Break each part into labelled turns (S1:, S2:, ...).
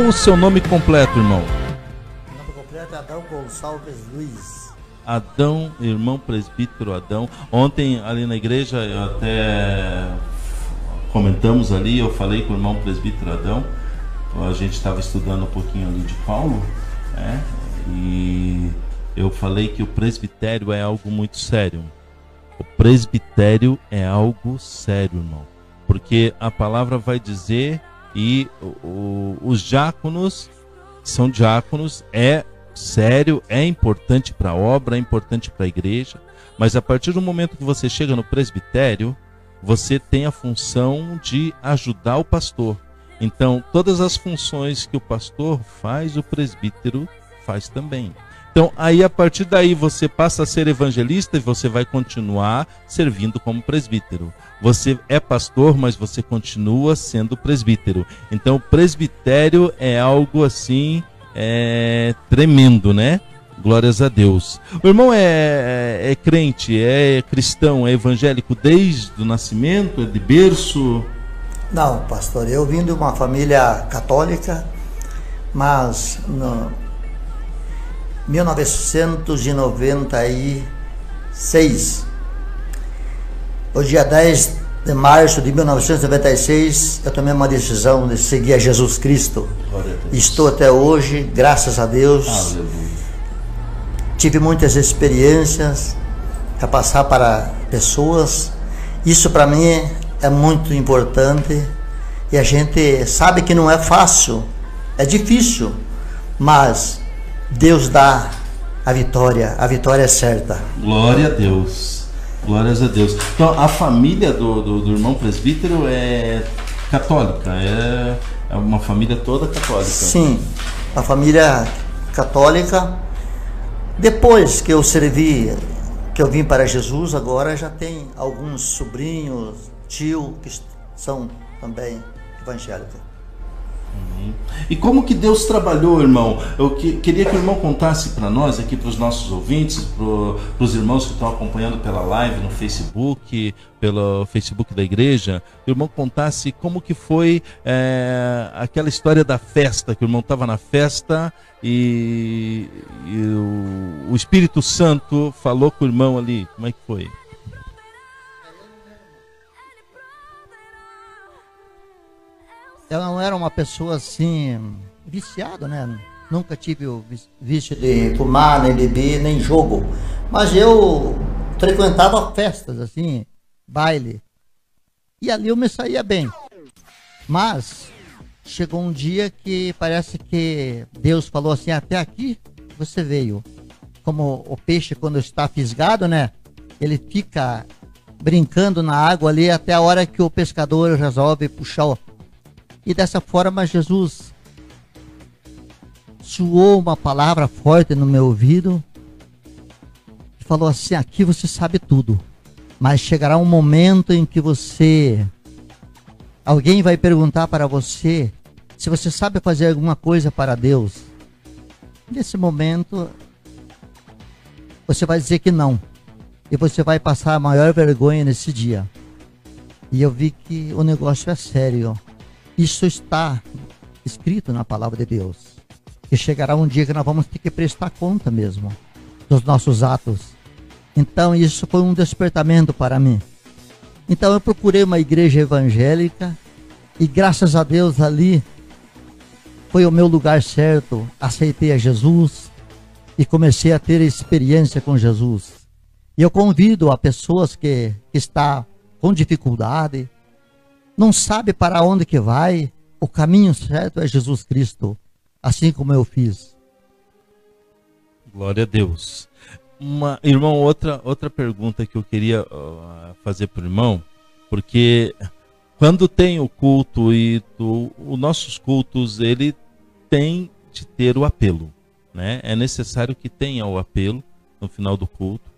S1: o seu nome completo, irmão?
S2: O nome completo é Adão Gonçalves Luiz.
S1: Adão, irmão presbítero Adão. Ontem ali na igreja eu até comentamos ali, eu falei com o irmão presbítero Adão, a gente estava estudando um pouquinho ali de Paulo, né? E eu falei que o presbitério é algo muito sério. O presbitério é algo sério, irmão, porque a palavra vai dizer, e os diáconos são diáconos, é sério, é importante para a obra, é importante para a igreja, mas a partir do momento que você chega no presbitério, você tem a função de ajudar o pastor. Então, todas as funções que o pastor faz, o presbítero faz também. Então, aí a partir daí você passa a ser evangelista e você vai continuar servindo como presbítero. Você é pastor, mas você continua sendo presbítero. Então, o presbitério é algo assim, tremendo, né? Glórias a Deus. O irmão é crente, é cristão, é evangélico desde o nascimento, é de berço?
S2: Não, pastor, eu vim de uma família católica, mas no 1996, no dia 10 de março de 1996, eu tomei uma decisão de seguir a Jesus Cristo. Estou até hoje, graças a Deus.
S1: Aleluia.
S2: Tive muitas experiências a passar para pessoas. Isso para mim é muito importante. E a gente sabe que não é fácil, é difícil, mas Deus dá a vitória é certa.
S1: Glória a Deus, glórias a Deus. Então a família do irmão presbítero é católica, é uma família toda católica?
S2: Sim, a família católica. Depois que eu servi, que eu vim para Jesus, agora já tem alguns sobrinhos, tio, que são também evangélicos.
S1: E como que Deus trabalhou, irmão? Eu queria que o irmão contasse para nós, aqui para os nossos ouvintes, para os irmãos que estão acompanhando pela live no Facebook, pelo Facebook da igreja, que o irmão contasse como que foi aquela história da festa, que o irmão estava na festa e o Espírito Santo falou com o irmão ali. Como é que foi?
S2: Eu não era uma pessoa assim, viciada, né? Nunca tive o vício de fumar, nem beber, nem jogo. Mas eu frequentava festas, assim, baile. E ali eu me saía bem. Mas chegou um dia que parece que Deus falou assim, até aqui você veio. Como o peixe quando está fisgado, né? Ele fica brincando na água ali até a hora que o pescador resolve puxar. E dessa forma Jesus soou uma palavra forte no meu ouvido e falou assim, aqui você sabe tudo, mas chegará um momento em que alguém vai perguntar para você se você sabe fazer alguma coisa para Deus. Nesse momento você vai dizer que não, e você vai passar a maior vergonha nesse dia. E eu vi que o negócio é sério. Isso está escrito na palavra de Deus. Que chegará um dia que nós vamos ter que prestar conta mesmo dos nossos atos. Então isso foi um despertamento para mim. Então eu procurei uma igreja evangélica e graças a Deus ali foi o meu lugar certo. Aceitei a Jesus e comecei a ter experiência com Jesus. E eu convido a pessoas que estão com dificuldade, não sabe para onde que vai, o caminho certo é Jesus Cristo, assim como eu fiz.
S1: Glória a Deus. Irmão, outra pergunta que eu queria fazer para o irmão, porque quando tem o culto e os nossos cultos, ele tem de ter o apelo, né? É necessário que tenha o apelo no final do culto.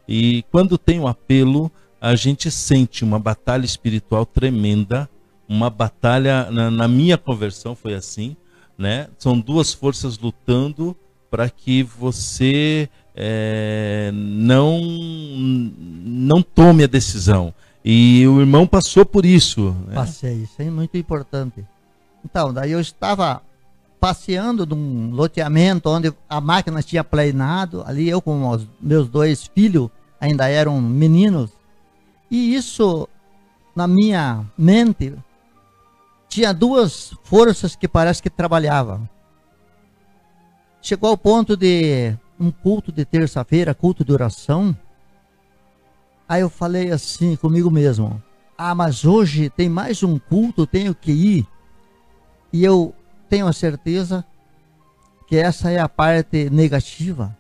S1: E quando tem o apelo, a gente sente uma batalha espiritual tremenda, uma batalha, na minha conversão foi assim, né? São duas forças lutando para que você não tome a decisão. E o irmão passou por isso, né?
S2: Passei, isso é muito importante. Então, daí eu estava passeando num loteamento onde a máquina tinha planado, ali eu com os meus 2 filhos, ainda eram meninos, e isso, na minha mente, tinha 2 forças que parece que trabalhavam. Chegou ao ponto de um culto de terça-feira, culto de oração, aí eu falei assim comigo mesmo, mas hoje tem mais um culto, tenho que ir, e eu tenho a certeza que essa é a parte negativa,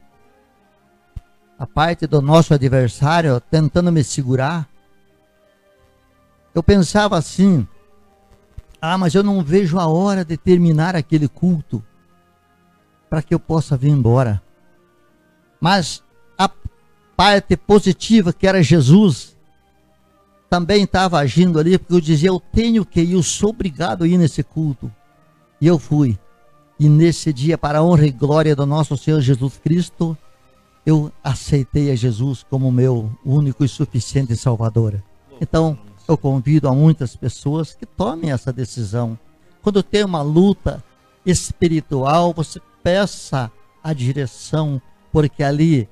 S2: a parte do nosso adversário tentando me segurar. Eu pensava assim, mas eu não vejo a hora de terminar aquele culto para que eu possa vir embora. Mas a parte positiva, que era Jesus, também estava agindo ali, porque eu dizia, eu tenho que ir, eu sou obrigado a ir nesse culto. E eu fui. E nesse dia, para a honra e glória do nosso Senhor Jesus Cristo, eu aceitei a Jesus como meu único e suficiente Salvador. Então, eu convido a muitas pessoas que tomem essa decisão. Quando tem uma luta espiritual, você peça a direção, porque ali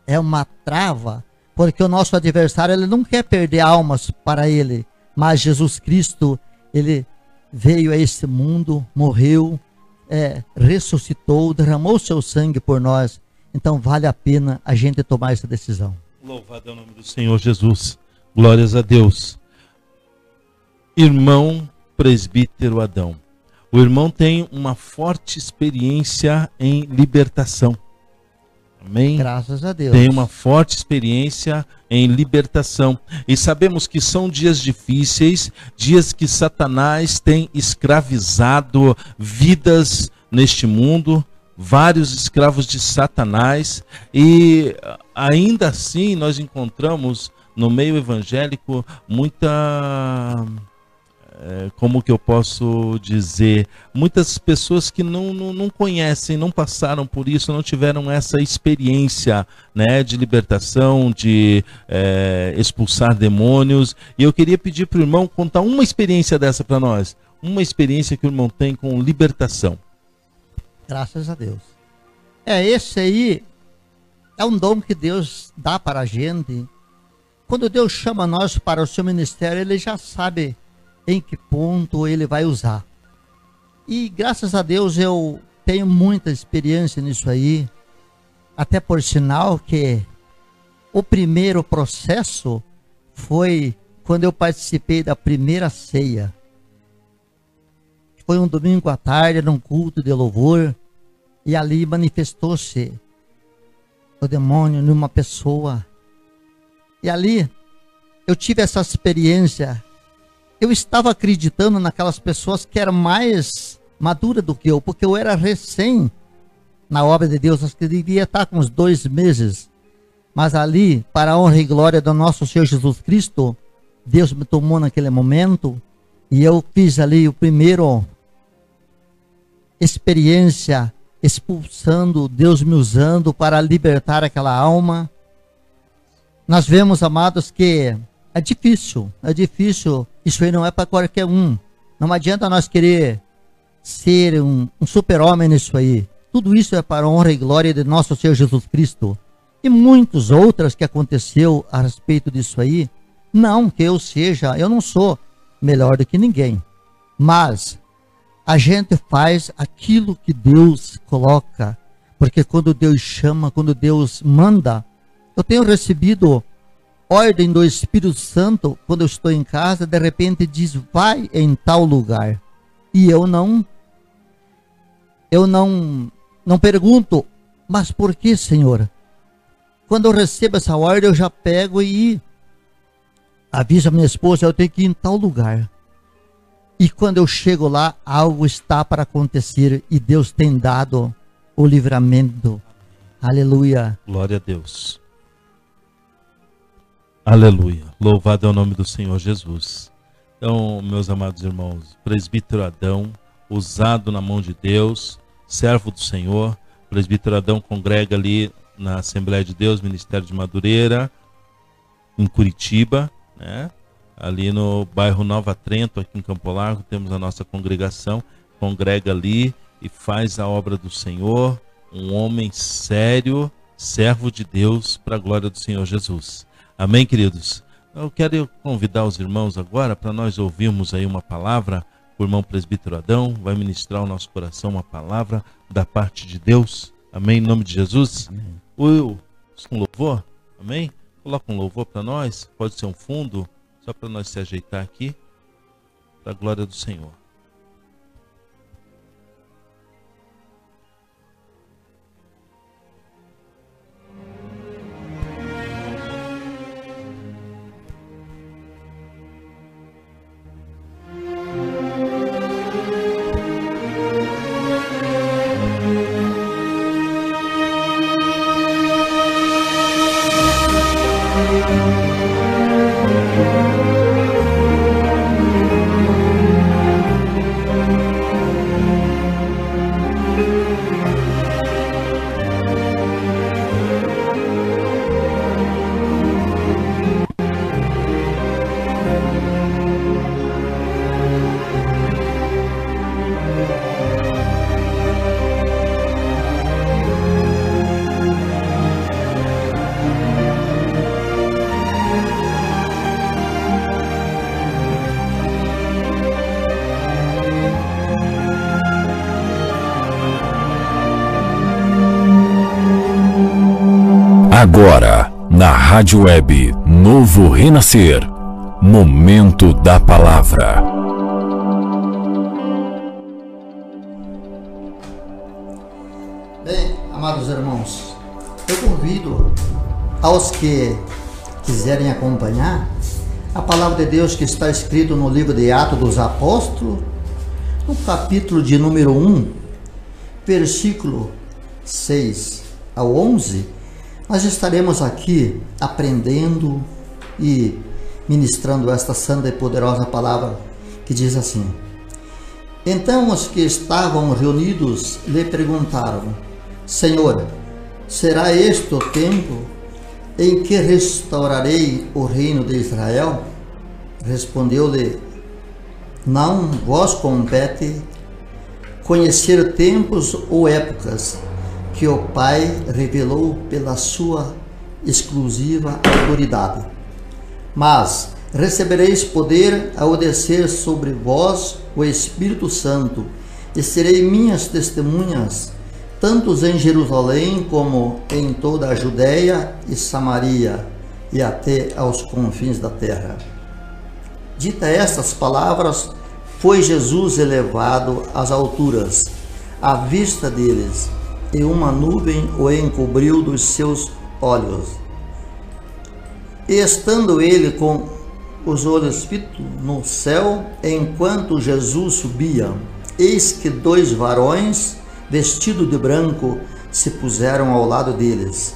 S2: é uma trava, porque o nosso adversário, ele não quer perder almas para ele, mas Jesus Cristo, ele veio a esse mundo, morreu, ressuscitou, derramou seu sangue por nós. Então vale a pena a gente tomar essa decisão.
S1: Louvado é o nome do Senhor Jesus. Glórias a Deus. Irmão presbítero Adão. O irmão tem uma forte experiência em libertação. Amém?
S2: Graças a Deus.
S1: Tem uma forte experiência em libertação. E sabemos que são dias difíceis, dias que Satanás tem escravizado vidas neste mundo, vários escravos de Satanás, e ainda assim nós encontramos no meio evangélico muita... como que eu posso dizer, muitas pessoas que não conhecem, não passaram por isso, não tiveram essa experiência, né, de libertação, de expulsar demônios. E eu queria pedir para o irmão contar uma experiência dessa para nós, uma experiência que o irmão tem com libertação.
S2: Graças a Deus. Esse aí é um dom que Deus dá para a gente. Quando Deus chama nós para o seu ministério, Ele já sabe em que ponto Ele vai usar. E graças a Deus eu tenho muita experiência nisso aí. Até por sinal que o primeiro processo foi quando eu participei da primeira ceia. Foi um domingo à tarde, num culto de louvor, e ali manifestou-se o demônio numa pessoa. E ali eu tive essa experiência. Eu estava acreditando naquelas pessoas que eram mais maduras do que eu, porque eu era recém na obra de Deus, acho que devia estar com uns 2 meses. Mas ali, para a honra e glória do nosso Senhor Jesus Cristo, Deus me tomou naquele momento, e eu fiz ali o primeiro experiência, expulsando, Deus me usando para libertar aquela alma. Nós vemos, amados, que é difícil, isso aí não é para qualquer um. Não adianta nós querer ser um super-homem nisso aí. Tudo isso é para a honra e glória de nosso Senhor Jesus Cristo. E muitas outras que aconteceu a respeito disso aí. Não que eu não sou melhor do que ninguém. Mas a gente faz aquilo que Deus coloca. Porque quando Deus chama, quando Deus manda, eu tenho recebido ordem do Espírito Santo, quando eu estou em casa, de repente diz, vai em tal lugar. E eu não pergunto, mas por que, Senhor? Quando eu recebo essa ordem, eu já pego e aviso a minha esposa, eu tenho que ir em tal lugar. E quando eu chego lá, algo está para acontecer, e Deus tem dado o livramento. Aleluia.
S1: Glória a Deus. Aleluia. Louvado é o nome do Senhor Jesus. Então, meus amados irmãos, presbítero Adão, usado na mão de Deus, servo do Senhor. Presbítero Adão congrega ali na Assembleia de Deus, Ministério de Madureira, em Curitiba, né? Ali no bairro Nova Trento, aqui em Campo Largo, temos a nossa congregação, congrega ali, e faz a obra do Senhor, um homem sério, servo de Deus, para a glória do Senhor Jesus. Amém, queridos? Eu quero convidar os irmãos agora para nós ouvirmos aí uma palavra. O irmão presbítero Adão vai ministrar ao nosso coração uma palavra da parte de Deus. Amém, em nome de Jesus. Amém. Will, com louvor? Amém? Coloca um louvor para nós, pode ser um fundo, só para nós se ajeitar aqui, para a glória do Senhor.
S3: Agora, na Rádio Web Novo Renascer, Momento da Palavra.
S2: Bem, amados irmãos, eu convido aos que quiserem acompanhar a palavra de Deus que está escrito no livro de Atos dos Apóstolos, no capítulo de número 1, versículo 6 ao 11. Nós estaremos aqui aprendendo e ministrando esta santa e poderosa palavra que diz assim: Então os que estavam reunidos lhe perguntaram: Senhor, será este o tempo em que restaurarei o reino de Israel? Respondeu-lhe: Não vos compete conhecer tempos ou épocas que o Pai revelou pela sua exclusiva autoridade. Mas recebereis poder ao descer sobre vós o Espírito Santo, e serei minhas testemunhas, tanto em Jerusalém como em toda a Judéia e Samaria, e até aos confins da terra. Dita estas palavras, foi Jesus elevado às alturas, à vista deles, e uma nuvem o encobriu dos seus olhos. E estando ele com os olhos fitos no céu, enquanto Jesus subia, eis que 2 varões, vestidos de branco, se puseram ao lado deles.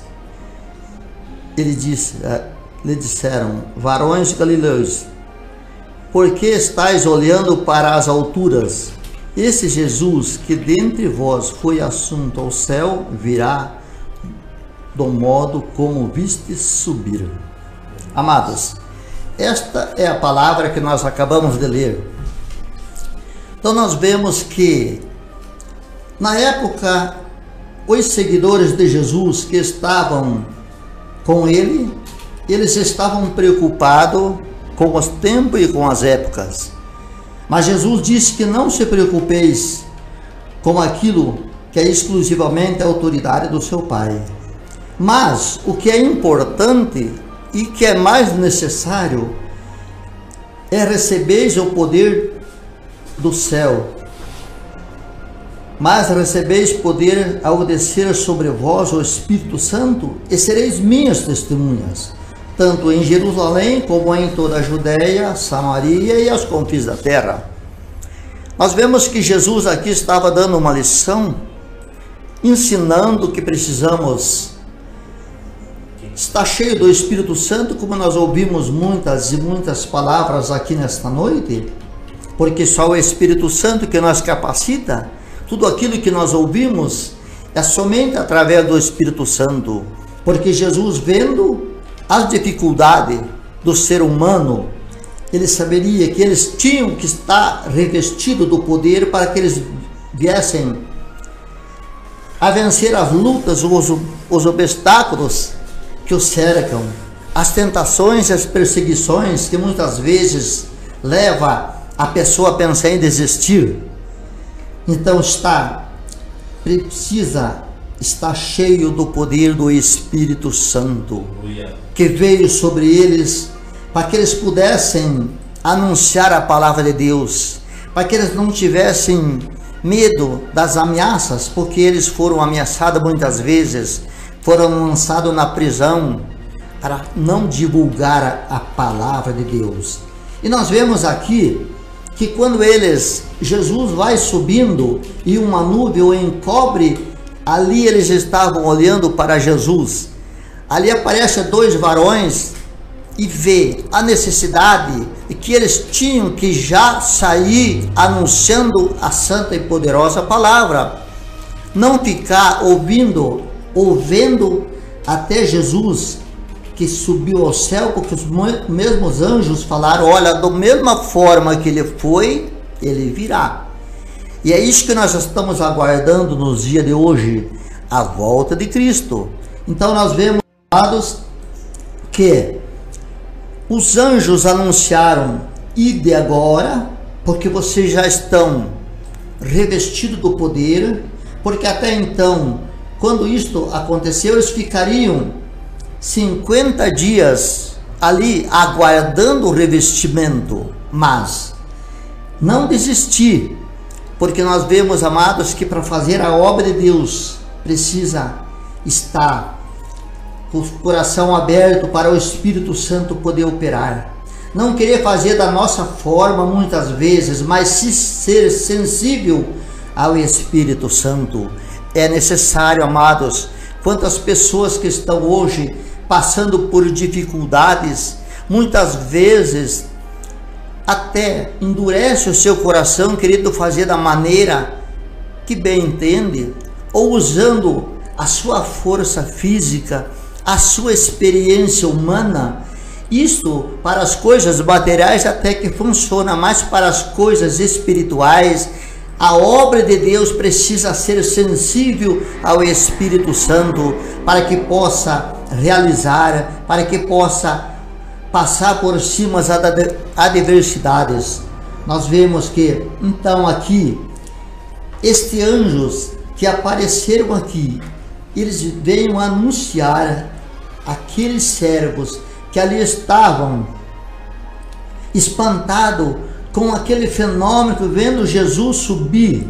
S2: Lhe disseram: Varões galileus, por que estáis olhando para as alturas? Esse Jesus que dentre vós foi assunto ao céu, virá do modo como vistes subir. Amados, esta é a palavra que nós acabamos de ler. Então nós vemos que, na época, os seguidores de Jesus que estavam com ele, eles estavam preocupados com os tempos e com as épocas. Mas Jesus disse que não se preocupeis com aquilo que é exclusivamente a autoridade do seu Pai. Mas o que é importante e que é mais necessário é recebeis o poder do céu. Mas recebeis poder ao descer sobre vós o Espírito Santo, e sereis minhas testemunhas, tanto em Jerusalém como em toda a Judéia, Samaria e aos confins da terra. Nós vemos que Jesus aqui estava dando uma lição, ensinando que precisamos estar cheio do Espírito Santo, como nós ouvimos muitas e muitas palavras aqui nesta noite, porque só o Espírito Santo que nos capacita. Tudo aquilo que nós ouvimos é somente através do Espírito Santo, porque Jesus, vendo as dificuldades do ser humano, ele saberia que eles tinham que estar revestidos do poder para que eles viessem a vencer as lutas, os obstáculos que o cercam, as tentações e as perseguições que muitas vezes leva a pessoa a pensar em desistir. Então precisa estar cheio do poder do Espírito Santo, que veio sobre eles, para que eles pudessem anunciar a palavra de Deus, para que eles não tivessem medo das ameaças, porque eles foram ameaçados muitas vezes, foram lançados na prisão para não divulgar a palavra de Deus. E nós vemos aqui que quando Jesus vai subindo e uma nuvem o encobre, ali eles estavam olhando para Jesus. Ali aparecem dois varões e vê a necessidade de que eles tinham que já sair anunciando a santa e poderosa palavra, não ficar ouvindo até Jesus que subiu ao céu, porque os mesmos anjos falaram: olha, da mesma forma que ele foi, ele virá. E é isso que nós estamos aguardando nos dias de hoje, a volta de Cristo. Então nós vemos, amados, que os anjos anunciaram: ide agora, porque vocês já estão revestidos do poder, porque até então, quando isto aconteceu, eles ficariam 50 dias ali aguardando o revestimento, mas não desistir, porque nós vemos, amados, que para fazer a obra de Deus precisa estar com o coração aberto para o Espírito Santo poder operar. Não querer fazer da nossa forma muitas vezes, mas ser sensível ao Espírito Santo. É necessário, amados. Quantas pessoas que estão hoje passando por dificuldades, muitas vezes até endurece o seu coração, querendo fazer da maneira que bem entende, ou usando a sua força física, a sua experiência humana. Isso para as coisas materiais até que funciona, mas para as coisas espirituais, a obra de Deus precisa ser sensível ao Espírito Santo para que possa realizar, para que possa passar por cima das adversidades. Nós vemos que, então, aqui, estes anjos que apareceram aqui, eles veio anunciar aqueles servos que ali estavam espantados com aquele fenômeno, vendo Jesus subir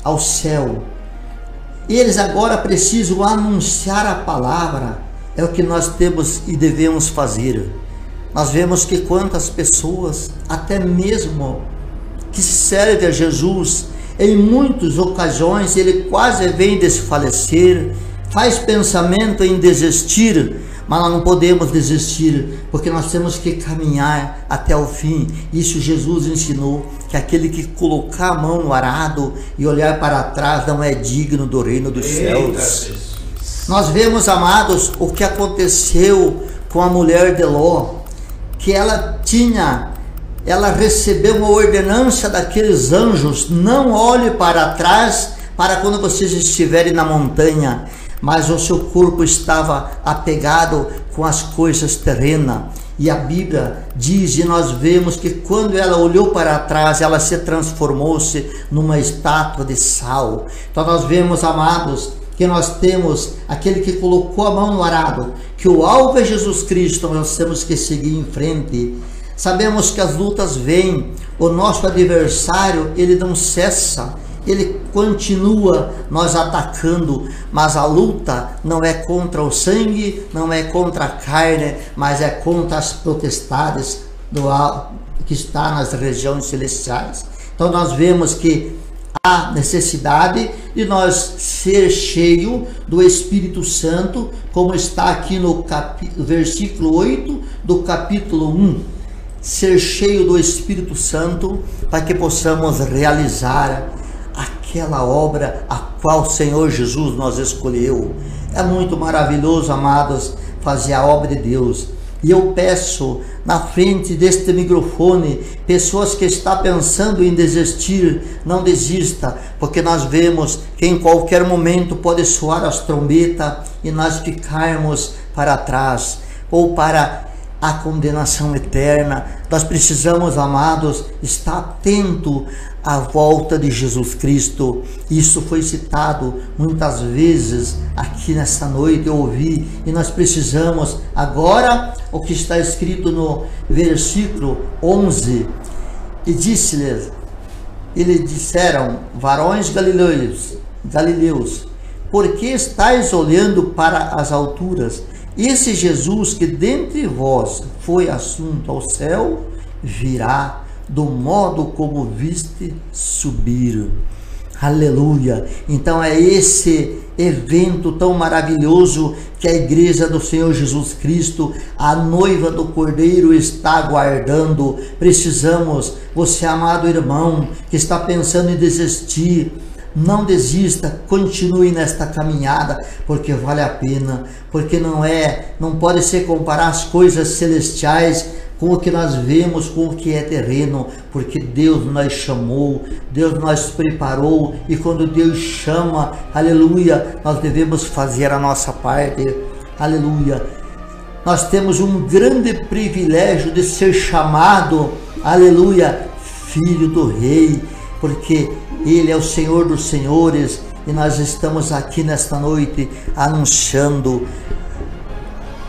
S2: ao céu. Eles agora precisam anunciar a palavra. É o que nós temos e devemos fazer. Nós vemos que quantas pessoas, até mesmo que servem a Jesus, em muitas ocasiões ele quase vem desfalecer, faz pensamento em desistir, mas nós não podemos desistir, porque nós temos que caminhar até o fim. Isso Jesus ensinou, que aquele que colocar a mão no arado e olhar para trás não é digno do reino dos céus. Nós vemos, amados, o que aconteceu com a mulher de Ló, que ela recebeu uma ordenança daqueles anjos: não olhe para trás para quando vocês estiverem na montanha. Mas o seu corpo estava apegado com as coisas terrenas. E a Bíblia diz, e nós vemos que quando ela olhou para trás, ela se transformou-se numa estátua de sal. Então nós vemos, amados, que nós temos aquele que colocou a mão no arado, que o alvo é Jesus Cristo. Nós temos que seguir em frente. Sabemos que as lutas vêm, o nosso adversário, ele não cessa, ele continua nos atacando, mas a luta não é contra o sangue, não é contra a carne, mas é contra as potestades que está nas regiões celestiais. Então nós vemos que há necessidade de nós ser cheio do Espírito Santo, como está aqui no versículo 8 do capítulo 1. Ser cheio do Espírito Santo para que possamos realizar aquela obra a qual o Senhor Jesus nos escolheu. É muito maravilhoso, amados, fazer a obra de Deus. E eu peço, na frente deste microfone, pessoas que estão pensando em desistir, não desista, porque nós vemos que em qualquer momento pode soar as trombetas e nós ficarmos para trás ou para a condenação eterna. Nós precisamos, amados, estar atento à volta de Jesus Cristo. Isso foi citado muitas vezes aqui nessa noite, eu ouvi, e nós precisamos agora, o que está escrito no versículo 11, e disse-lhes, eles disseram, varões galileus, por que estáis olhando para as alturas? Esse Jesus que dentre vós foi assunto ao céu, virá do modo como viste subir. Aleluia! Então é esse evento tão maravilhoso que a igreja do Senhor Jesus Cristo, a noiva do Cordeiro, está aguardando. Precisamos, você amado irmão, que está pensando em desistir, não desista, continue nesta caminhada, porque vale a pena, porque não pode se comparar as coisas celestiais com o que nós vemos, com o que é terreno, porque Deus nos chamou, Deus nos preparou, e quando Deus chama, aleluia, nós devemos fazer a nossa parte, aleluia. Nós temos um grande privilégio de ser chamado, aleluia, filho do rei, porque Ele é o Senhor dos senhores, e nós estamos aqui nesta noite anunciando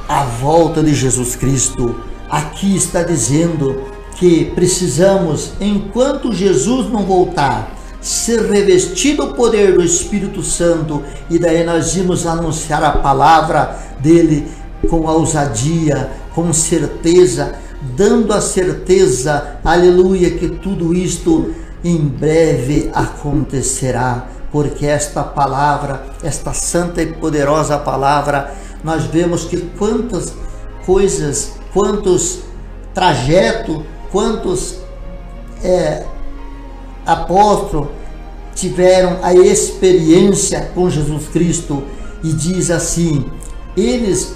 S2: a volta de Jesus Cristo. Aqui está dizendo que precisamos, enquanto Jesus não voltar, ser revestido do poder do Espírito Santo, e daí nós vamos anunciar a palavra dele com ousadia, com certeza, dando a certeza, aleluia, que tudo isto em breve acontecerá, porque esta palavra, esta santa e poderosa palavra, nós vemos que quantas coisas, quantos trajetos, quantos apóstolos tiveram a experiência com Jesus Cristo, e diz assim, eles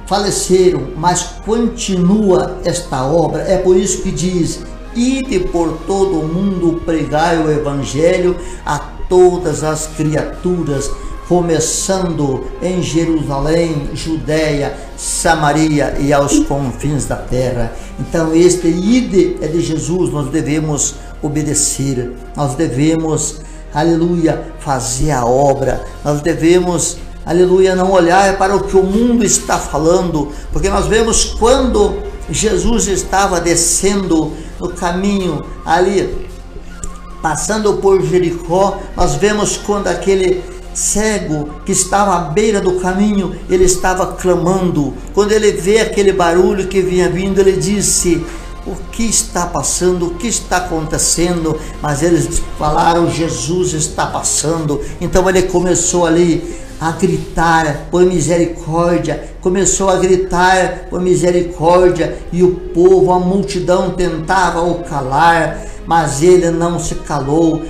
S2: faleceram, mas continua esta obra. É por isso que diz, ide por todo o mundo, pregai o evangelho a todas as criaturas, começando em Jerusalém, Judeia, Samaria e aos confins da terra. Então este ide é de Jesus, nós devemos obedecer, nós devemos, aleluia, fazer a obra, nós devemos, aleluia, não olhar para o que o mundo está falando, porque nós vemos quando Jesus estava descendo no caminho ali, passando por Jericó, nós vemos quando aquele cego que estava à beira do caminho, ele estava clamando. Quando ele vê aquele barulho que vinha vindo, ele disse, o que está passando, o que está acontecendo? Mas eles falaram, Jesus está passando. Então ele começou ali a gritar por misericórdia, começou a gritar por misericórdia, e o povo, a multidão tentava o calar, mas ele não se calou,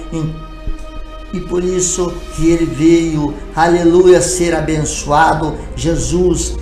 S2: e por isso que ele veio, aleluia, ser abençoado. Jesus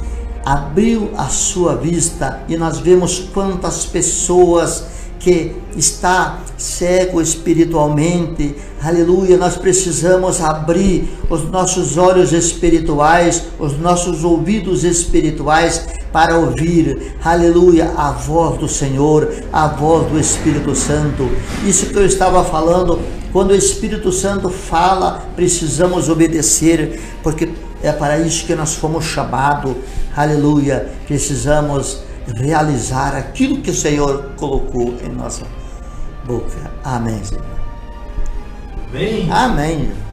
S2: abriu a sua vista, e nós vemos quantas pessoas que está cego espiritualmente, aleluia. Nós precisamos abrir os nossos olhos espirituais, os nossos ouvidos espirituais, para ouvir, aleluia, a voz do Senhor, a voz do Espírito Santo. Isso que eu estava falando, quando o Espírito Santo fala, precisamos obedecer, porque é para isso que nós fomos chamados, aleluia. Precisamos realizar aquilo que o Senhor colocou em nossa boca. Amém, Senhor.
S1: Amém.
S2: Amém.